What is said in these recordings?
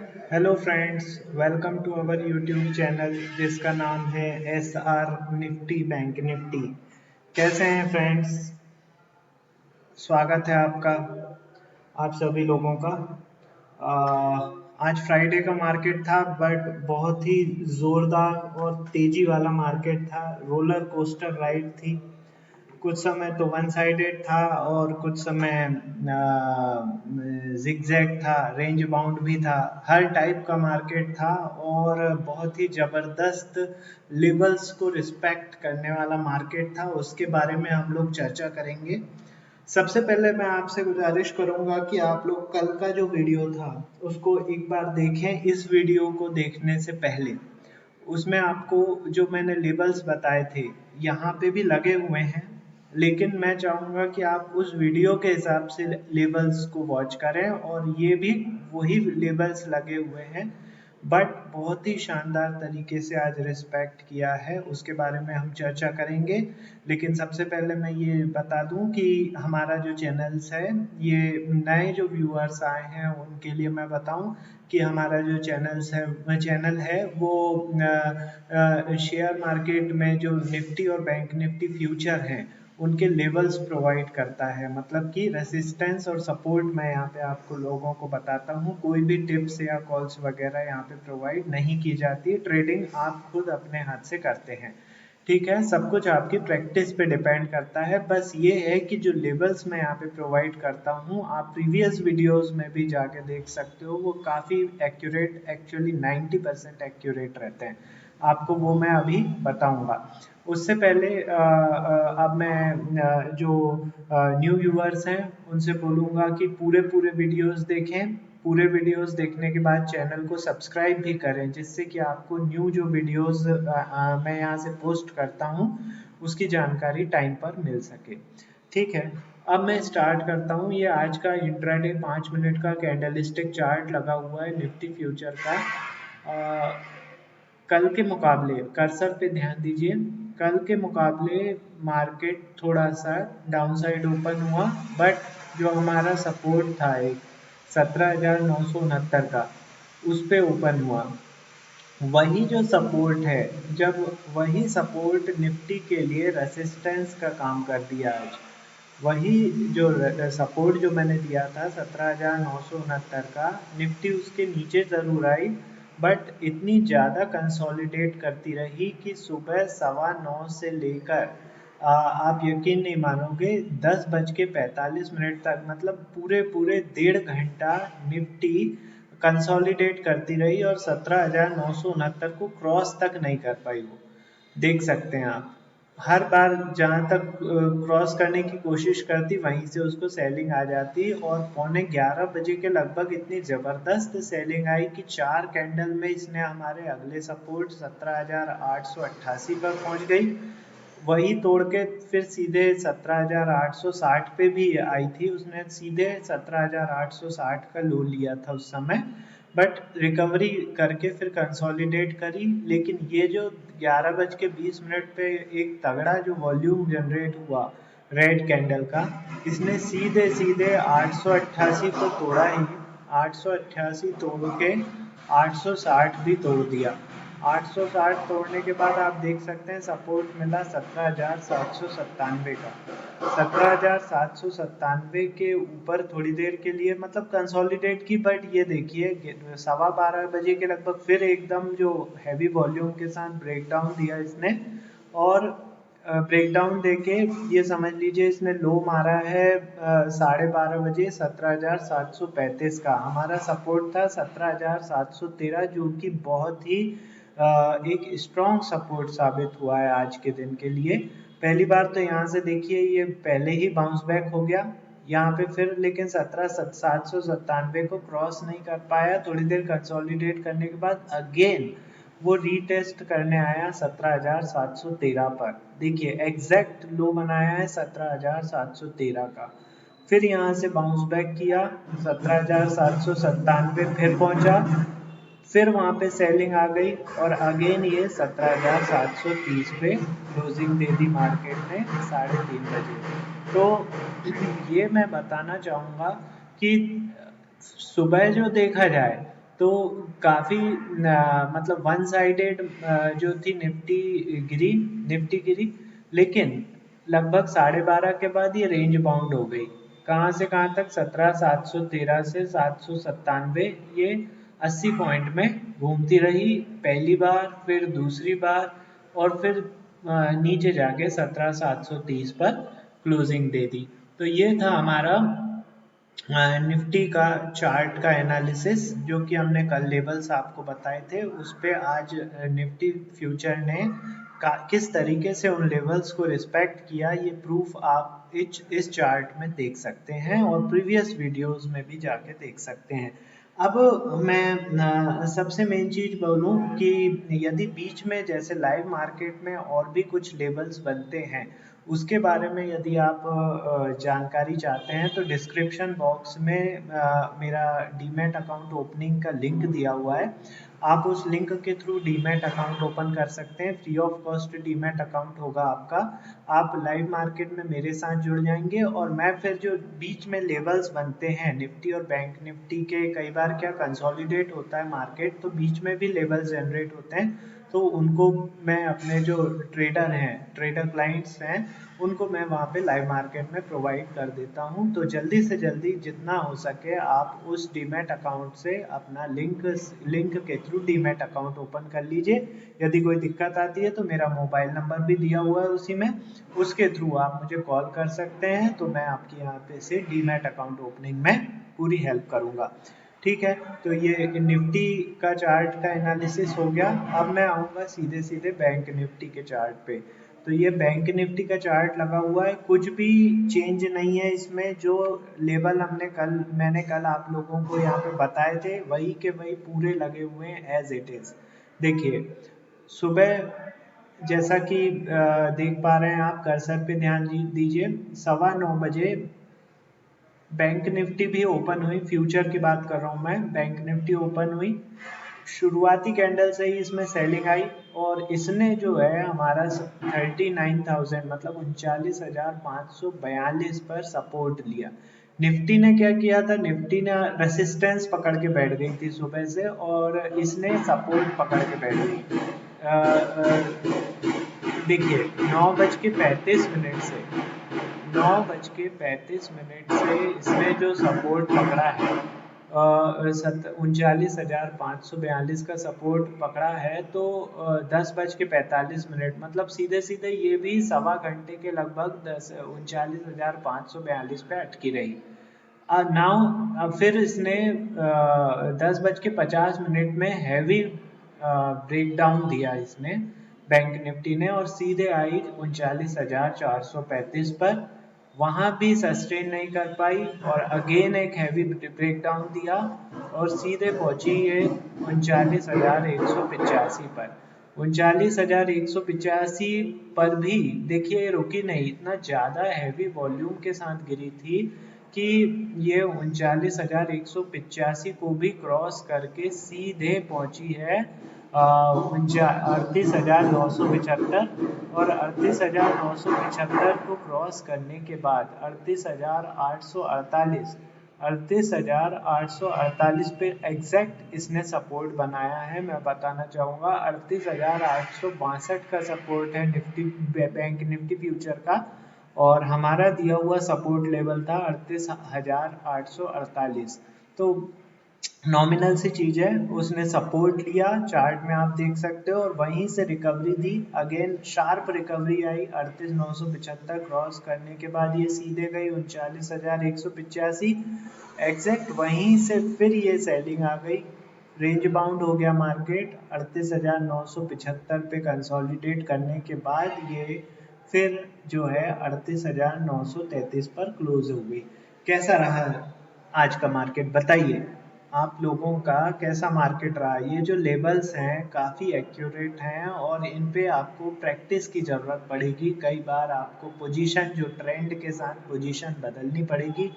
Hello friends, welcome to our YouTube channel जिसका नाम है S R Nifty bank Nifty. कैसे हैं फ्रेंड्स? स्वागत है आपका, आप सभी लोगों का। आज फ्राइडे का मार्केट था बट बहुत ही ज़ोरदार और तेज़ी वाला मार्केट था। रोलर कोस्टर राइड थी। कुछ समय तो वन साइडेड था और कुछ समय जिगजैग था, रेंज बाउंड भी था। हर टाइप का मार्केट था और बहुत ही ज़बरदस्त लेवल्स को रिस्पेक्ट करने वाला मार्केट था। उसके बारे में हम लोग चर्चा करेंगे। सबसे पहले मैं आपसे गुजारिश करूंगा कि आप लोग कल का जो वीडियो था उसको एक बार देखें। इस वीडियो को देखने से पहले उसमें आपको जो मैंने लेबल्स बताए थे यहाँ पे भी लगे हुए हैं, लेकिन मैं चाहूँगा कि आप उस वीडियो के हिसाब से लेबल्स को वॉच करें और ये भी वही लेबल्स लगे हुए हैं बट बहुत ही शानदार तरीके से आज रिस्पेक्ट किया है। उसके बारे में हम चर्चा करेंगे। लेकिन सबसे पहले मैं ये बता दूं कि हमारा जो चैनल्स है, ये नए जो व्यूअर्स आए हैं उनके लिए मैं बताऊं कि हमारा जो चैनल है वो शेयर मार्केट में जो निफ्टी और बैंक निफ्टी फ्यूचर हैं उनके लेवल्स प्रोवाइड करता है। मतलब कि रेसिस्टेंस और सपोर्ट मैं यहाँ पे आपको लोगों को बताता हूँ। कोई भी टिप्स या कॉल्स वगैरह यहाँ पे प्रोवाइड नहीं की जाती। ट्रेडिंग आप खुद अपने हाथ से करते हैं, ठीक है। सब कुछ आपकी प्रैक्टिस पे डिपेंड करता है। बस ये है कि जो लेवल्स मैं यहाँ पे प्रोवाइड करता हूँ आप प्रीवियस वीडियोस में भी जाके देख सकते हो, वो काफ़ी एक्यूरेट, एक्चुअली 90% एक्यूरेट रहते हैं। आपको वो मैं अभी बताऊंगा। उससे पहले अब मैं जो न्यू व्यूअर्स हैं उनसे बोलूँगा कि पूरे पूरे वीडियोस देखें। पूरे वीडियोस देखने के बाद चैनल को सब्सक्राइब भी करें, जिससे कि आपको न्यू जो वीडियोस मैं यहाँ से पोस्ट करता हूँ उसकी जानकारी टाइम पर मिल सके, ठीक है। अब मैं स्टार्ट करता हूँ। ये आज का इंट्राडे 5 मिनट का कैंडलस्टिक चार्ट लगा हुआ है निफ्टी फ्यूचर का। कल के मुकाबले कर्सर पे ध्यान दीजिए। कल के मुकाबले मार्केट थोड़ा सा डाउन साइड ओपन हुआ बट जो हमारा सपोर्ट था एक 17,969 का, उस पे ओपन हुआ। वही जो सपोर्ट है, जब वही सपोर्ट निफ्टी के लिए रेसिस्टेंस का काम कर दिया आज। वही जो सपोर्ट जो मैंने दिया था 17,969 का, निफ्टी उसके नीचे ज़रूर आई बट इतनी ज़्यादा कंसोलिडेट करती रही कि सुबह 9:15 से लेकर आप यकीन नहीं मानोगे 10:45 तक, मतलब पूरे पूरे 1.5 घंटा निफ्टी कंसोलिडेट करती रही और 17,969 को क्रॉस तक नहीं कर पाई। वो देख सकते हैं आप। हर बार जहाँ तक क्रॉस करने की कोशिश करती वहीं से उसको सेलिंग आ जाती और 11:15 के लगभग इतनी ज़बरदस्त सेलिंग आई कि 4 कैंडल में इसने हमारे अगले सपोर्ट 17,888 पर पहुंच गई। वही तोड़ के फिर सीधे 17,860 पे भी आई थी। उसने सीधे 17,860 का लो लिया था उस समय, बट रिकवरी करके फिर कंसोलिडेट करी। लेकिन ये जो 11:20 पे एक तगड़ा जो वॉल्यूम जनरेट हुआ रेड कैंडल का, इसने सीधे सीधे 888 तो तोड़ा ही, 888 तोड़ के 860 भी तोड़ दिया। 860 तोड़ने के बाद आप देख सकते हैं सपोर्ट मिला 17,797 का। 17,797 के ऊपर थोड़ी देर के लिए मतलब कंसोलिडेट की, बट ये देखिए 12:15 के लगभग फिर एकदम जो हैवी वॉल्यूम के साथ ब्रेकडाउन दिया इसने। और ब्रेकडाउन देके ये समझ लीजिए इसने लो मारा है 12:30 17,735 का। हमारा सपोर्ट था 17,713, जो कि बहुत ही एक स्ट्रॉन्ग सपोर्ट साबित हुआ है आज के दिन के लिए। पहली बार तो यहाँ से देखिए ये पहले ही बाउंस बैक हो गया यहाँ पे फिर, लेकिन 17,797 को क्रॉस नहीं कर पाया। थोड़ी देर कंसोलिडेट करने के बाद अगेन वो रीटेस्ट करने आया 17,713 पर। देखिए एग्जैक्ट लो बनाया है 17,713 का। फिर यहाँ से बाउंस बैक किया 17,797 फिर पहुंचा, फिर वहाँ पे सेलिंग आ गई और अगेन ये 17,730 पे क्लोजिंग दे दी मार्केट ने 3:30 बजे। तो ये मैं बताना चाहूँगा कि सुबह जो देखा जाए तो काफ़ी मतलब वन साइडेड जो थी निफ्टी गिरी, लेकिन लगभग 12:30 के बाद ये रेंज बाउंड हो गई। कहाँ से कहाँ तक? 17,713 से 797, ये 80 पॉइंट में घूमती रही पहली बार, फिर दूसरी बार, और फिर नीचे जाके 17,730 पर क्लोजिंग दे दी। तो ये था हमारा निफ्टी का चार्ट का एनालिसिस, जो कि हमने कल लेवल्स आपको बताए थे, उस पे आज निफ्टी फ्यूचर ने किस तरीके से उन लेवल्स को रिस्पेक्ट किया, ये प्रूफ आप इस चार्ट में देख सकते हैं और प्रीवियस वीडियोस में भी जाके देख सकते हैं। अब मैं सबसे मेन चीज बोलूं कि यदि बीच में जैसे लाइव मार्केट में और भी कुछ लेवल्स बनते हैं, उसके बारे में यदि आप जानकारी चाहते हैं तो डिस्क्रिप्शन बॉक्स में मेरा डीमैट अकाउंट ओपनिंग का लिंक दिया हुआ है। आप उस लिंक के थ्रू डीमैट अकाउंट ओपन कर सकते हैं। Free of cost demat account होगा आपका। आप लाइव मार्केट में मेरे साथ जुड़ जाएंगे और मैं फिर जो बीच में लेवल्स बनते हैं निफ्टी और बैंक निफ्टी के, कई बार क्या कंसोलिडेट होता है मार्केट, तो बीच में भी लेवल्स जनरेट होते हैं, तो उनको मैं अपने जो ट्रेडर क्लाइंट्स हैं, उनको मैं वहाँ पे लाइव मार्केट में प्रोवाइड कर देता हूँ। तो जल्दी से जल्दी जितना हो सके आप उस डीमैट अकाउंट से अपना लिंक के थ्रू डीमैट अकाउंट ओपन कर लीजिए। यदि कोई दिक्कत आती है तो मेरा मोबाइल नंबर भी दिया हुआ है उसी में, उसके थ्रू आप मुझे कॉल कर सकते हैं, तो मैं आपकी यहाँ पे से डीमैट अकाउंट ओपनिंग में पूरी हेल्प करूँगा। ठीक है, तो ये निफ्टी का चार्ट का एनालिसिस हो गया। अब मैं आऊँगा सीधे सीधे बैंक निफ्टी के चार्ट पे। तो ये बैंक निफ्टी का चार्ट लगा हुआ है, कुछ भी चेंज नहीं है इसमें। जो लेवल मैंने कल आप लोगों को यहाँ पे बताए थे, वही के वही पूरे लगे हुए हैं एज इट इज। देखिए, सुबह जैसा कि देख पा रहे हैं आप, कर्सर पे ध्यान दीजिए, 9:15 बजे बैंक निफ्टी भी ओपन हुई। फ्यूचर की बात कर रहा हूँ मैं, बैंक निफ्टी ओपन हुई, शुरुआती कैंडल से ही इसमें सेलिंग आई और इसने जो है हमारा 39,000 मतलब 39,542 पर सपोर्ट लिया। निफ्टी ने क्या किया था? निफ्टी ने रेसिस्टेंस पकड़ के बैठ गई थी सुबह से, और इसने सपोर्ट पकड़ के बैठ गई। देखिए, 9:35 से इसने जो सपोर्ट पकड़ा है, 39,542 का सपोर्ट पकड़ा है, तो 10:45 मतलब सीधे सीधे ये भी सवा घंटे के लगभग 39,542 पे अटकी रही। नाउ फिर इसने 10:50 में हैवी ब्रेकडाउन दिया इसने, बैंक निफ्टी ने, और सीधे आई 39,435 पर। वहां भी सस्टेन नहीं कर पाई और अगेन एक हैवी ब्रेकडाउन दिया और सीधे पहुंची ये 39,185 पर। 39,185 पर भी देखिए रुकी नहीं, इतना ज्यादा हैवी वॉल्यूम के साथ गिरी थी कि ये 39,185 को भी क्रॉस करके सीधे पहुंची है 38,975, और 38,975 को क्रॉस करने के बाद 38,848 पे एग्जैक्ट इसने सपोर्ट बनाया है। मैं बताना चाहूँगा 38,862 का सपोर्ट है निफ्टी बैंक निफ्टी फ्यूचर का, और हमारा दिया हुआ सपोर्ट लेवल था 38,848। तो नॉमिनल सी चीज है, उसने सपोर्ट लिया, चार्ट में आप देख सकते हो, और वहीं से रिकवरी दी। अगेन शार्प रिकवरी आई 38,975 क्रॉस करने के बाद ये सीधे गई 39,185, एग्जैक्ट वहीं से फिर ये सेलिंग आ गई, रेंज बाउंड हो गया मार्केट 38,975 पे कंसोलिडेट करने के बाद ये फिर जो है 38,933 पर क्लोज हो गई। कैसा रहा आज का मार्केट, बताइए आप लोगों का कैसा मार्केट रहा? ये जो लेबल्स हैं काफ़ी एक्यूरेट हैं और इन पे आपको प्रैक्टिस की ज़रूरत पड़ेगी। कई बार आपको पोजीशन, जो ट्रेंड के साथ पोजीशन बदलनी पड़ेगी,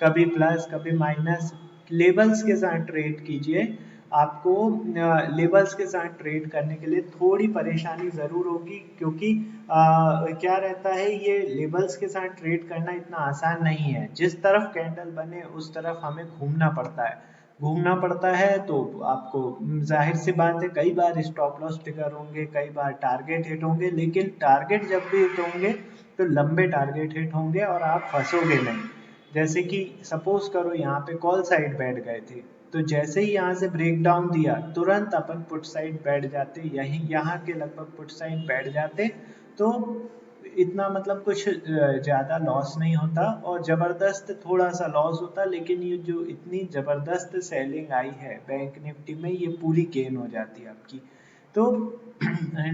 कभी प्लस कभी माइनस। लेबल्स के साथ ट्रेड कीजिए। आपको लेबल्स के साथ ट्रेड करने के लिए थोड़ी परेशानी ज़रूर होगी, क्योंकि क्या रहता है, ये लेबल्स के साथ ट्रेड करना इतना आसान नहीं है। जिस तरफ कैंडल बने उस तरफ हमें घूमना पड़ता है। घूमना पड़ता है तो आपको जाहिर सी बात है कई बार स्टॉप लॉस ट्रिगर होंगे, कई बार टारगेट हिट होंगे, लेकिन टारगेट जब भी हिट होंगे तो लंबे टारगेट हिट होंगे और आप फंसोगे नहीं। जैसे कि सपोज करो यहाँ पे कॉल साइड बैठ गए थे, तो जैसे ही यहाँ से ब्रेक डाउन दिया तुरंत अपन पुट साइड बैठ जाते, यही यहाँ के लगभग पुट साइड बैठ जाते, तो इतना मतलब कुछ ज़्यादा लॉस नहीं होता और ज़बरदस्त थोड़ा सा लॉस होता, लेकिन ये जो इतनी ज़बरदस्त सेलिंग आई है बैंक निफ्टी में, ये पूरी गेन हो जाती है आपकी। तो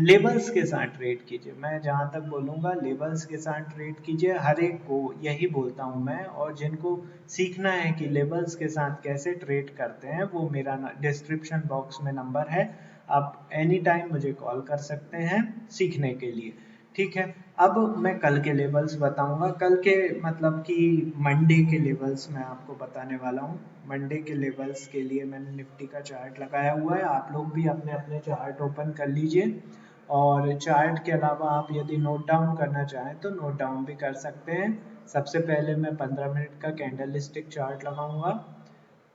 लेवल्स के साथ ट्रेड कीजिए, मैं जहाँ तक बोलूँगा लेवल्स के साथ ट्रेड कीजिए, हर एक को यही बोलता हूँ मैं। और जिनको सीखना है कि लेवल्स के साथ कैसे ट्रेड करते हैं, वो मेरा डिस्क्रिप्शन बॉक्स में नंबर है, आप एनी टाइम मुझे कॉल कर सकते हैं सीखने के लिए। ठीक है, अब मैं कल के लेवल्स बताऊंगा, कल के मतलब कि मंडे के लेवल्स मैं आपको बताने वाला हूँ। मंडे के लेवल्स के लिए मैंने निफ्टी का चार्ट लगाया हुआ है, आप लोग भी अपने अपने चार्ट ओपन कर लीजिए। और चार्ट के अलावा आप यदि नोट डाउन करना चाहें तो नोट डाउन भी कर सकते हैं। सबसे पहले मैं 15 मिनट का कैंडल स्टिक चार्ट लगाऊंगा।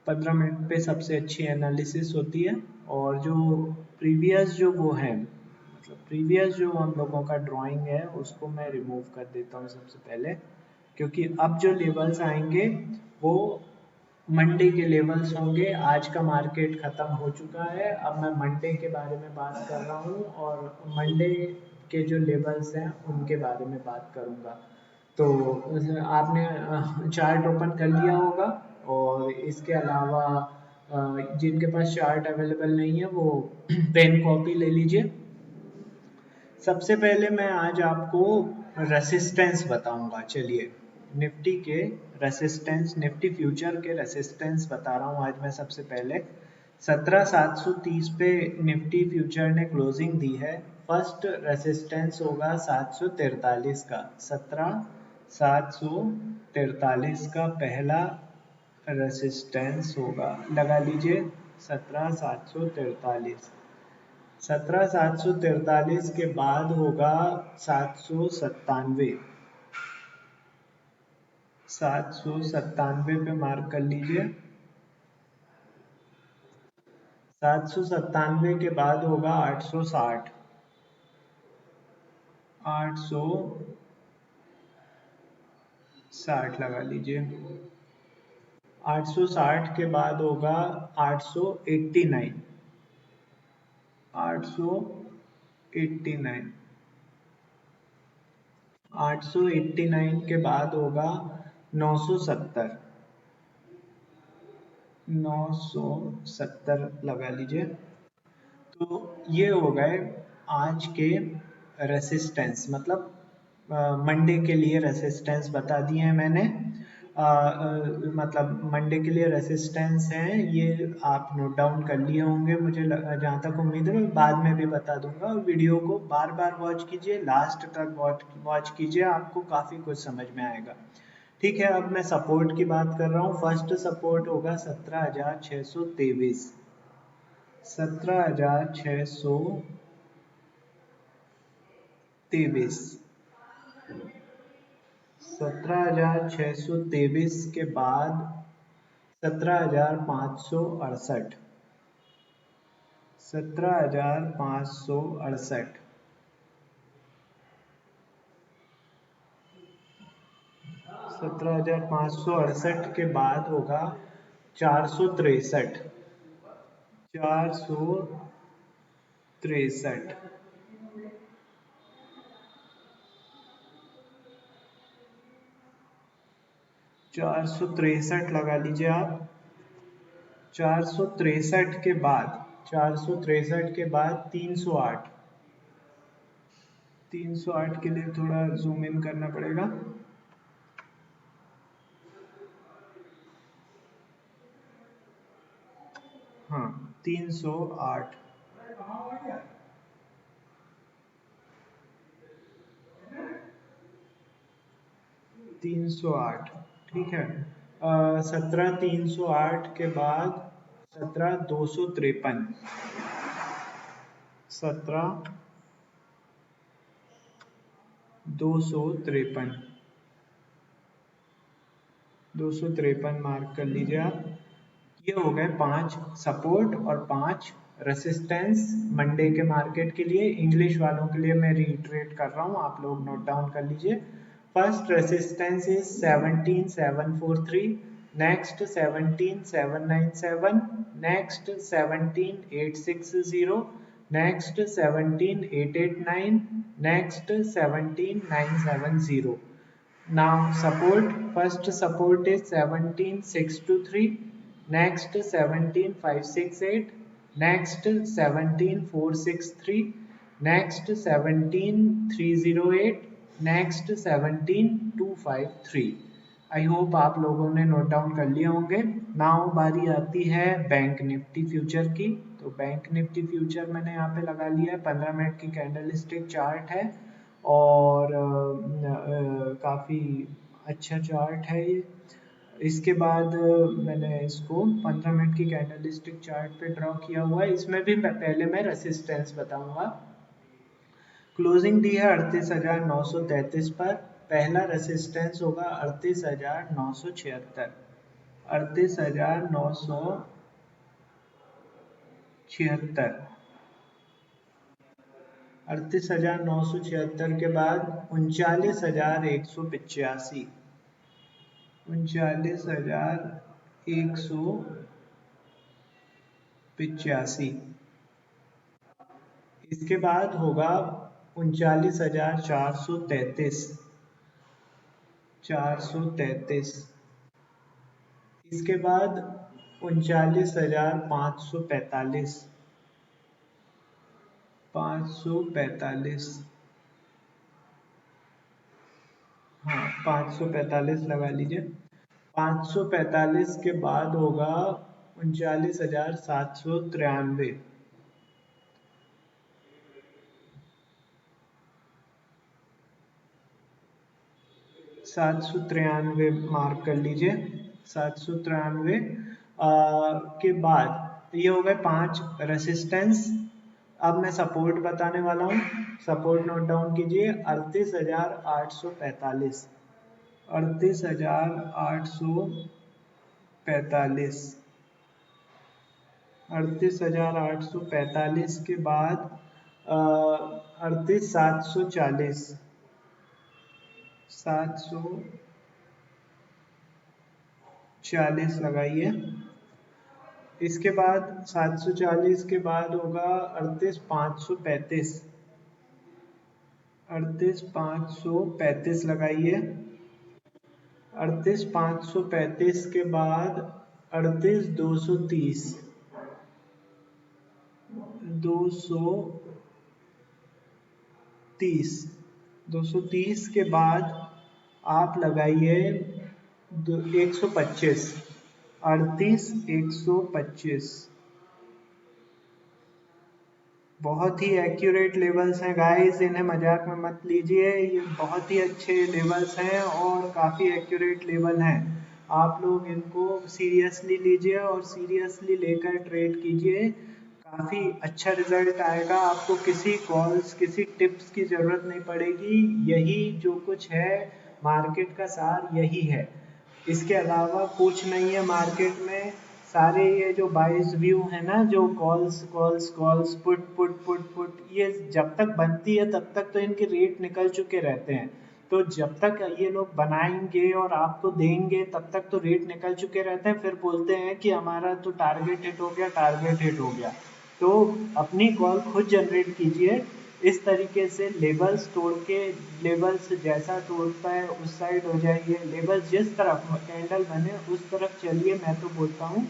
15 मिनट पे सबसे अच्छी एनालिसिस होती है। और जो प्रीवियस जो वो है, मतलब प्रीवियस जो हम लोगों का ड्राइंग है उसको मैं रिमूव कर देता हूँ सबसे पहले, क्योंकि अब जो लेवल्स आएंगे वो मंडे के लेवल्स होंगे। आज का मार्केट ख़त्म हो चुका है, अब मैं मंडे के बारे में बात कर रहा हूँ और मंडे के जो लेवल्स हैं उनके बारे में बात करूँगा। तो आपने चार्ट ओपन कर लिया होगा, और इसके अलावा जिनके पास चार्ट अवेलेबल नहीं है वो पेन कॉपी ले लीजिए। सबसे पहले मैं आज आपको रेसिस्टेंस बताऊंगा। चलिए, निफ्टी के रेसिस्टेंस, निफ्टी फ्यूचर के रेसिस्टेंस बता रहा हूँ आज मैं। सबसे पहले 17,730 पे निफ्टी फ्यूचर ने क्लोजिंग दी है। फर्स्ट रेसिस्टेंस होगा 743 का, 17,743 का पहला रेसिस्टेंस होगा, लगा लीजिए 17,743। 17,743 के बाद होगा 797, 797 पे मार्क कर लीजिए। 797 के बाद होगा 860, 860 लगा लीजिए। 860 के बाद होगा 889, 889, 889 के बाद होगा 970, 970 लगा लीजिए। तो ये हो गए आज के रेसिस्टेंस, मतलब मंडे के लिए रेसिस्टेंस बता दिए हैं मैंने। मतलब मंडे के लिए रेसिस्टेंस हैं ये, आप नोट डाउन कर लिए होंगे मुझे जहाँ तक उम्मीद है। मैं बाद में भी बता दूंगा, और वीडियो को बार बार वॉच कीजिए, लास्ट तक वॉच कीजिए, आपको काफ़ी कुछ समझ में आएगा। ठीक है, अब मैं सपोर्ट की बात कर रहा हूँ। फर्स्ट सपोर्ट होगा 17,623, 17,623, 17,623 के बाद 17,568, 17,568, 17,568 के बाद होगा 463, 463, 463 लगा लीजिए आप। 463 के बाद, 463 के बाद 308, 308 के लिए थोड़ा जूम इन करना पड़ेगा। हाँ, 308, 308, ठीक है। 17,308 के बाद 17,253, 17,253, 253 मार्क कर लीजिए आप। ये हो गए 5 सपोर्ट और 5 रेसिस्टेंस मंडे के मार्केट के लिए। इंग्लिश वालों के लिए मैं रीइटरेट कर रहा हूँ, आप लोग नोट डाउन कर लीजिए। First resistance is 17743, next 17797, next 17860, next 17889, next 17970। Now support, first support is 17623, next 17568, next 17463, next 17308, next 17253। I hope आप लोगों ने नोट डाउन कर लिए होंगे। नाउ बारी आती है बैंक निफ्टी फ्यूचर की। तो बैंक निफ्टी फ्यूचर मैंने यहाँ पे लगा लिया है, 15 मिनट की कैंडल स्टिक चार्ट है और काफ़ी अच्छा चार्ट है ये। इसके बाद मैंने इसको 15 मिनट की कैंडल स्टिक चार्ट पे ड्रॉ किया हुआ है। इसमें भी पहले मैं रेसिस्टेंस बताऊंगा। क्लोजिंग दी है 38,933 पर। पहला रेसिस्टेंस होगा 38,976, 38,976, 38,976 के बाद 39,185, 39,185। इसके बाद होगा 39,433, 433। इसके बाद 39,545, 545। हाँ 545 लगा लीजिए। 545 के बाद होगा 39,793, 793 मार्क कर लीजिए। 793 के बाद ये हो गए 5 रेसिस्टेंस। अब मैं सपोर्ट बताने वाला हूँ, सपोर्ट नोट डाउन कीजिए। 38,845, 38,845, 38,845 के बाद 38,740, 740 लगाइए। इसके बाद 740 के बाद होगा 38,535, 38,535 लगाइए। 38,535 के बाद 38,230, 230, 230 के बाद आप लगाइए 125, 38,125। बहुत ही एक्यूरेट लेवल्स हैं गाइस, इन्हें मजाक में मत लीजिए, ये बहुत ही अच्छे लेवल्स हैं और काफ़ी एक्यूरेट लेवल हैं। आप लोग इनको सीरियसली लीजिए और सीरियसली लेकर ट्रेड कीजिए, काफ़ी अच्छा रिजल्ट आएगा। आपको किसी कॉल्स, किसी टिप्स की ज़रूरत नहीं पड़ेगी। यही जो कुछ है मार्केट का सार यही है, इसके अलावा कुछ नहीं है मार्केट में। सारे ये जो बाइस व्यू है ना, जो calls calls calls put put put put, ये जब तक बनती है तब तक तो इनके रेट निकल चुके रहते हैं। तो जब तक ये लोग बनाएंगे और आपको देंगे तब तक तो रेट निकल चुके रहते हैं। फिर बोलते हैं कि हमारा तो टारगेट हिट हो गया, टारगेट हिट हो गया। तो अपनी कॉल खुद जनरेट कीजिए इस तरीके से। लेवल्स तोड़ के, लेवल्स जैसा तोड़ता है उस साइड हो जाइए, लेवल्स जिस तरफ कैंडल बने उस तरफ चलिए, मैं तो बोलता हूँ।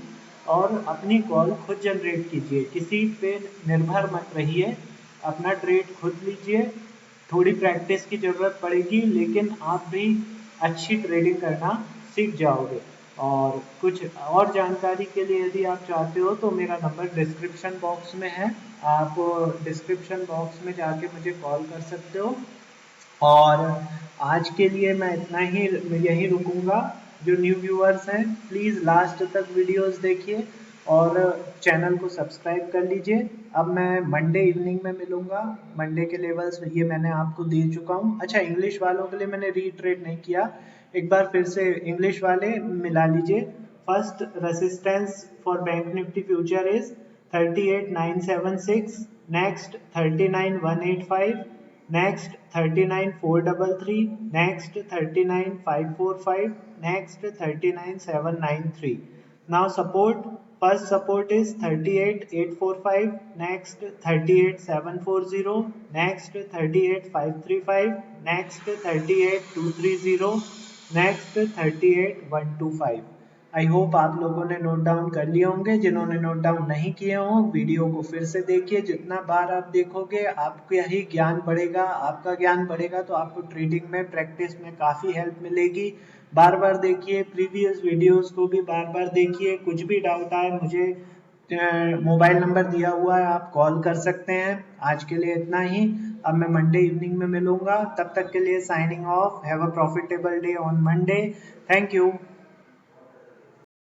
और अपनी कॉल खुद जनरेट कीजिए, किसी पे निर्भर मत रहिए, अपना ट्रेड खुद लीजिए। थोड़ी प्रैक्टिस की ज़रूरत पड़ेगी लेकिन आप भी अच्छी ट्रेडिंग करना सीख जाओगे। और कुछ और जानकारी के लिए यदि आप चाहते हो तो मेरा नंबर डिस्क्रिप्शन बॉक्स में है, आप डिस्क्रिप्शन बॉक्स में जाके मुझे कॉल कर सकते हो। और आज के लिए मैं इतना ही, यही रुकूंगा। जो न्यू व्यूअर्स हैं प्लीज़ लास्ट तक वीडियोस देखिए और चैनल को सब्सक्राइब कर लीजिए। अब मैं मंडे इवनिंग में मिलूंगा। मंडे के लेवल्स ये मैंने आपको दे चुका हूँ। अच्छा, इंग्लिश वालों के लिए मैंने रीट्रेड नहीं किया, एक बार फिर से इंग्लिश वाले मिला लीजिए। first resistance for Bank Nifty future is 38,976, next 39,185, next 39,433, next 39,545, next 39,793. Now support, first support is 38,845, next 38,740, next 38,535, next 38,230, next 38,125. I hope आप लोगों ने नोट डाउन कर लिए होंगे। जिन्होंने नोट डाउन नहीं किए हों वीडियो को फिर से देखिए। जितना बार आप देखोगे आपका ही ज्ञान बढ़ेगा, आपका ज्ञान बढ़ेगा तो आपको ट्रेडिंग में प्रैक्टिस में काफ़ी हेल्प मिलेगी। बार बार देखिए, प्रीवियस वीडियोस को भी बार बार देखिए। कुछ भी डाउट आए मुझे मोबाइल नंबर दिया हुआ है, आप कॉल कर सकते हैं। आज के लिए इतना ही। अब मैं मंडे इवनिंग में मिलूंगा, तब तक के लिए signing off. Have a profitable day on Monday. Thank you.